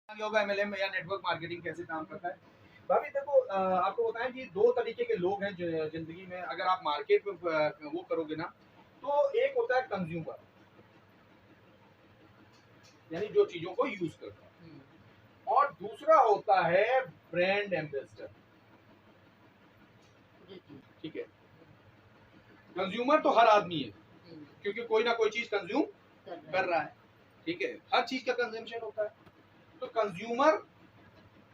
होगा एमएलएम या network marketing कैसे काम करता है। भाभी देखो, आपको बताएं कि दो तरीके के लोग हैं जिंदगी में। अगर आप मार्केट में वो करोगे ना, तो एक होता है कंज्यूमर, यानी जो चीजों को यूज करता है, और दूसरा होता है ब्रांड एम्बेसडर। ठीक है, कंज्यूमर तो हर आदमी है, क्योंकि कोई ना कोई चीज कंज्यूम कर रहा है। ठीक है, हर चीज का कंजम्पशन होता है, तो कंज्यूमर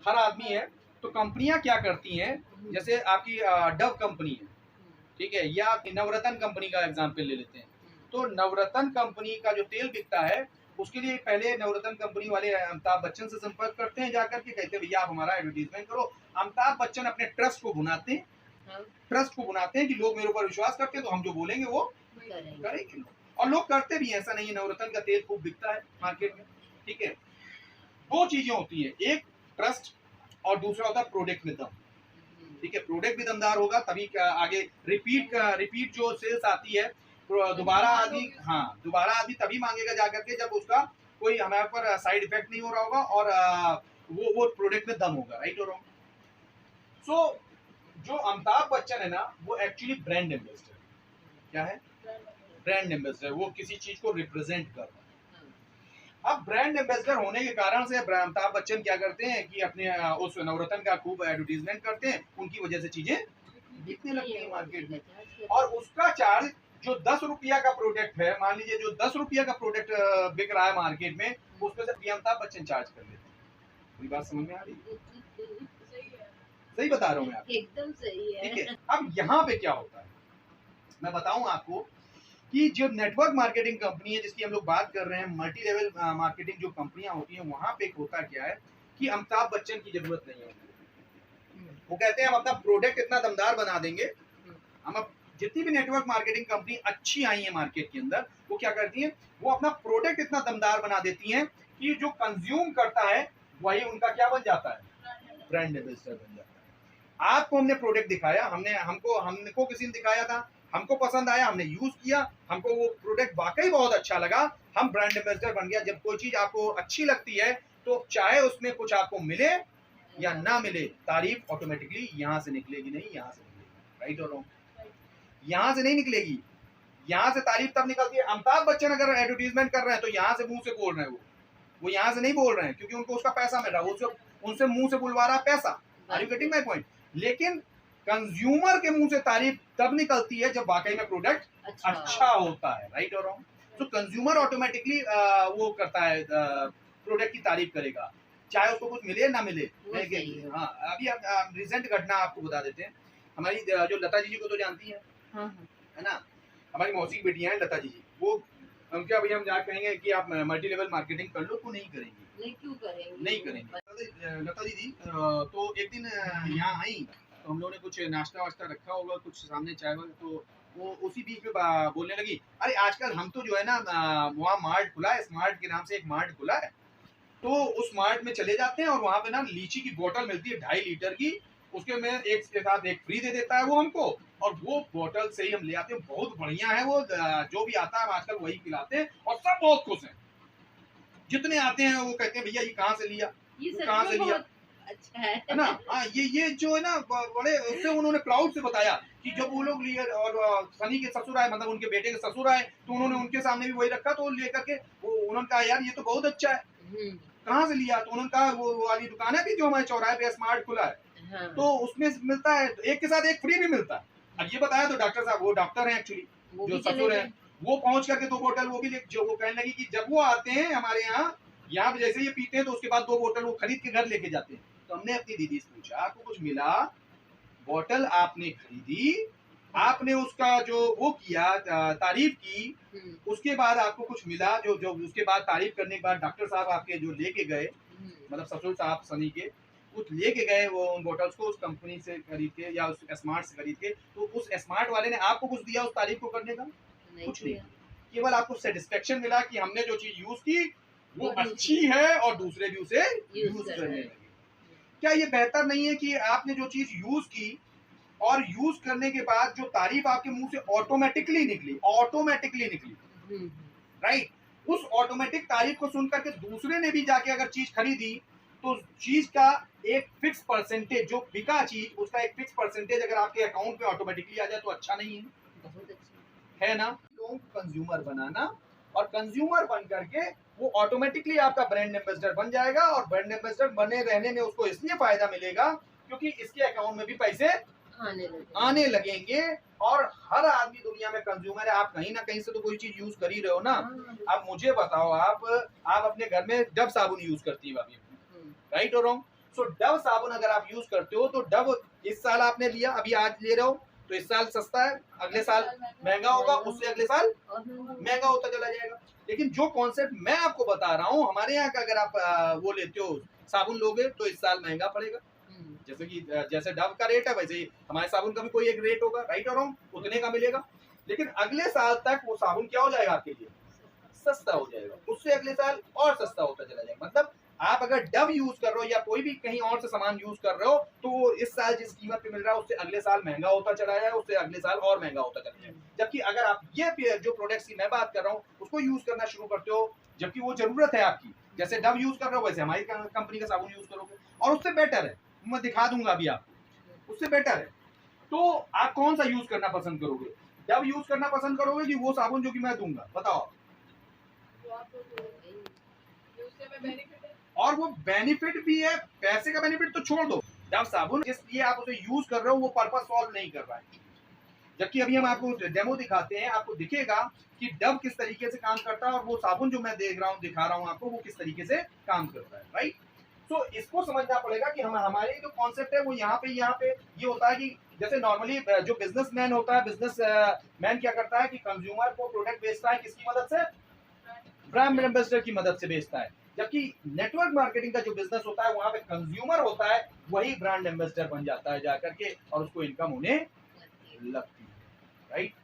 हर आदमी है। तो कंपनियां क्या करती हैं, जैसे आपकी डव कंपनी है, ठीक है, या नवरत्न कंपनी का एग्जांपल ले लेते हैं। तो नवरत्न कंपनी का जो तेल बिकता है, उसके लिए पहले नवरत्न कंपनी वाले अमिताभ बच्चन से संपर्क करते हैं, जाकर के कहते हैं भैया आप हमारा एडवर्टीजमेंट करो। अमिताभ बच्चन अपने ट्रस्ट को बुनाते हैं, कि लोग मेरे ऊपर विश्वास करते हैं, तो हम जो बोलेंगे वो करेंगे लोग, और लोग करते भी हैं। ऐसा नहीं है, नवरत्न का तेल खूब बिकता है मार्केट में। ठीक है, दो चीजें होती है, एक ट्रस्ट और दूसरा होता है प्रोडक्ट में दम। ठीक है, प्रोडक्ट भी दमदार होगा तभी आगे रिपीट जो सेल्स आती है, दोबारा आदमी तभी मांगेगा जाकर के जब उसका कोई हमारे पर साइड इफेक्ट नहीं हो रहा होगा, और वो प्रोडक्ट में दम होगा। राइट और रॉन्ग? सो जो अमिताभ बच्चन है ना, वो एक्चुअली ब्रांड एम्बेसडर। क्या है? Brand ambassador. वो किसी चीज को रिप्रेजेंट कर रहा है। अब ब्रांड एम्बेसडर होने के कारण से अमिताभ बच्चन क्या करते हैं कि अपने उस नवरत्न का खूब एडवर्टीजमेंट करते हैं, उनकी वजह से चीजें बिकने लगती है मार्केट में। और उसका चार्ज जो 10 रुपया का प्रोडक्ट है, मान लीजिए जो 10 रुपया का प्रोडक्ट बिक रहा है मार्केट में, उसमें से अमिताभ बच्चन चार्ज कर लेते हैं। पूरी बात समझ में आ रही है? सही बता रहा हूँ मैं आपको? एकदम सही है। ठीक है, अब यहाँ पे क्या होता है मैं बताऊं आपको, कि जो नेटवर्क मार्केटिंग कंपनी है जिसकी हम लोग बात कर रहे हैं, मल्टी लेवल मार्केटिंग जो कंपनियां होती हैं, वहां पे होता क्या है कि अमिताभ बच्चन की जरूरत नहीं है। वो कहते हैं हम अपना प्रोडक्ट इतना दमदार बना देंगे। हम अब जितनी भी नेटवर्क मार्केटिंग कंपनी अच्छी आई है मार्केट के अंदर, वो क्या करती है, वो अपना प्रोडक्ट इतना दमदार बना देती हैं कि जो कंज्यूम करता है वही उनका क्या बन जाता है, ब्रांड एम्बेसडर बन जाता है। आपको हमने प्रोडक्ट दिखाया, हमको किसी ने दिखाया था, हमको पसंद आया, हमने यूज किया, हमको वो प्रोडक्ट वाकई बहुत अच्छा लगा, हम ब्रांड एम्बेसडर बन गया। जब कोई चीज आपको अच्छी लगती है, तो चाहे उसमें कुछ आपको मिले या ना मिले, तारीफ ऑटोमेटिकली यहां से निकलेगी, नहीं यहां से निकलेगी। राइट और रॉन्ग? यहां से नहीं निकलेगी, यहां से तारीफ तब निकलती है। अमिताभ बच्चन अगर एडवर्टीजमेंट कर रहे हैं तो यहां से मुंह से बोल रहे हैं, वो यहां से नहीं बोल रहे हैं, क्योंकि उनको उसका पैसा मिल रहा है, उनसे मुंह से बुलवा रहा पैसा। Are you getting my point? लेकिन कंज्यूमर के मुंह से तारीफ तब निकलती है जब वाकई में प्रोडक्ट अच्छा होता है। राइट और रॉन्ग? तो कंज्यूमर ऑटोमेटिकली वो करता है, प्रोडक्ट की तारीफ करेगा, चाहे उसको कुछ मिले ना मिले। हाँ, अभी रिसेंट घटना आपको बता देते हैं। हमारी जो लता जी को तो जानती है, है ना, हमारी मौसी की बेटियां हैं लता जी, वो उनके अभी हम जा कहेंगे कि आप मल्टी लेवल मार्केटिंग कर लो, तो नहीं करेंगे। क्यों करेंगे? नहीं करेंगे। लता दीदी तो एक दिन यहाँ आई, तो हम लोगों ने कुछ नाश्ता वाश्ता रखा होगा, कुछ सामने चाय वाला, तो वो उसी बीच में बोलने लगी, अरे आजकल हम तो जो है ना, वहाँ मार्ट खुला है, स्मार्ट के नाम से एक मार्ट खुला है, तो उस मार्ट में चले जाते हैं और वहाँ पे ना लीची की बोतल मिलती है 2.5 लीटर की, उसके में एक के साथ एक फ्री दे देता है वो हमको, और वो बोतल से ही हम ले आते हैं। बहुत बढ़िया है वो, जो भी आता है आजकल वही पिलाते हैं, और सब बहुत खुश हैं। जितने आते हैं वो कहते हैं भैया ये कहाँ से लिया, कहाँ से लिया, अच्छा है ना। हाँ, ये जो है ना, बड़े उससे उन्होंने प्राउड से बताया कि जब वो लोग लिए, और सनी के ससुर आए, मतलब उनके बेटे के ससुर आए, तो उन्होंने उनके सामने भी वही रखा, तो लेकर के उन्होंने कहा यार ये तो बहुत अच्छा है, कहाँ से लिया, तो उन्होंने कहा वो वाली दुकान है जो हमारे चौराहे पे स्मार्ट खुला है, हाँ। तो उसमें मिलता है, एक के साथ एक फ्री भी मिलता है। अब ये बताया तो डॉक्टर साहब, वो डॉक्टर है एक्चुअली, जो ससुर है, वो पहुंच करके 2 बोतल वो भी जो वो कहने लगी कि जब वो आते हैं हमारे यहाँ पे जैसे ये पीते हैं, तो उसके बाद 2 बोतल वो खरीद के घर लेके जाते हैं। तो हमने अपनी दीदी से पूछा, आपको कुछ मिला? बोतल आपने खरीदी, आपने उसका जो वो किया, तारीफ की, उसके बाद आपको कुछ मिला? जो उसके बाद तारीफ करने के बाद डॉक्टर साहब आपके जो लेके गए, मतलब ससुर साहब सनी के, कुछ लेके गए वो उन बोतल्स को उस कंपनी से खरीद के या उस स्मार्ट से खरीद के, तो उस स्मार्ट वाले ने आपको कुछ दिया उस तारीफ को करने का? कुछ नहीं, केवल आपको सेटिस्फेक्शन मिला कि हमने जो चीज यूज की वो अच्छी है और दूसरे भी उसे यूज करने लगे। क्या ये बेहतर नहीं है कि आपने जो चीज यूज की और यूज करने के बाद जो तारीफ आपके मुंह से ऑटोमेटिकली निकली, राइट, उस ऑटोमेटिक तारीफ को सुनकर के दूसरे ने भी जाके अगर चीज खरीदी, तो चीज का एक फिक्स परसेंटेज, जो बिका चीज उसका एक फिक्स परसेंटेज अगर आपके अकाउंट में ऑटोमेटिकली आ जाए तो अच्छा नहीं है? बहुत अच्छा है ना? लोगों को कंज्यूमर बनाना, और कंज्यूमर बन करके वो ऑटोमेटिकली आपका ब्रांड एम्बेसडर बन जाएगा, और ब्रांड एम्बेसडर बने रहने में उसको इसलिए फायदा मिलेगा क्योंकि इसके अकाउंट में भी पैसे आने लगेंगे। और हर आदमी दुनिया में कंज्यूमर है। आप कहीं ना कहीं से तो कोई चीज यूज कर ही रहे हो ना। अब मुझे बताओ, आप अपने घर में डव साबुन यूज करती है भाभी, राइट और रॉन्ग? सो डव साबुन अगर आप यूज करते हो तो डव इस साल आपने लिया, अभी आज ले रहे हो तो इस साल सस्ता है, अगले साल महंगा होगा, उससे अगले साल महंगा होता चला जाएगा। लेकिन जो कॉन्सेप्ट मैं आपको बता रहा हूँ, हमारे यहाँ का अगर आप वो लेते हो साबुन लोगे तो इस साल महंगा पड़ेगा। जैसे कि जैसे डव का रेट है वैसे ही हमारे साबुन का भी कोई एक रेट होगा, राइट और रॉन्ग? उतने का मिलेगा। लेकिन अगले साल तक वो साबुन क्या हो जाएगा आपके लिए? सस्ता हो जाएगा, उससे अगले साल और सस्ता होता चला जाएगा। मतलब आप अगर डव यूज कर रहे हो या कोई भी कहीं और से सामान यूज कर रहे हो तो वो इस साल जिस कीमत पे मिल रहा है उससे अगले साल महंगा होता चला जाएगा, उससे अगले साल और महंगा होता चला जाएगा। जबकि अगर आप ये जो प्रोडक्ट्स की मैं बात कर रहा हूँ उसको यूज करना शुरू करते हो जबकि वो जरूरत है आपकी, जैसे डव यूज कर रहे हो वैसे हमारी कंपनी का साबुन यूज करोगे और उससे बेटर है, मैं दिखा दूंगा अभी आपको, उससे बेटर है, तो आप कौन सा यूज करना पसंद करोगे? डव यूज करना पसंद करोगे कि वो साबुन जो कि मैं दूंगा? बताओ। और वो बेनिफिट भी है, पैसे का बेनिफिट तो छोड़ दो, डव साबुन इसलिए आप उसे यूज कर रहे हो वो पर्पस सॉल्व नहीं कर रहा है। जबकि अभी हम आपको डेमो दिखाते हैं, आपको दिखेगा कि डव किस तरीके से काम करता है और वो साबुन जो मैं दिखा रहा हूँ आपको वो किस तरीके से काम करता है, राइट? तो इसको समझना पड़ेगा कि हमारे जो कॉन्सेप्ट है वो यहाँ पे ये होता है कि जैसे नॉर्मली जो बिजनेसमैन होता है, बिजनेसमैन क्या करता है कि कंज्यूमर को प्रोडक्ट बेचता है किसकी मदद से? ब्रांड एम्बेसडर की मदद से बेचता है। जबकि नेटवर्क मार्केटिंग का जो बिजनेस होता है वहां पे कंज्यूमर होता है, वही ब्रांड एम्बेसडर बन जाता है जाकर के और उसको इनकम होने लगती है, राइट?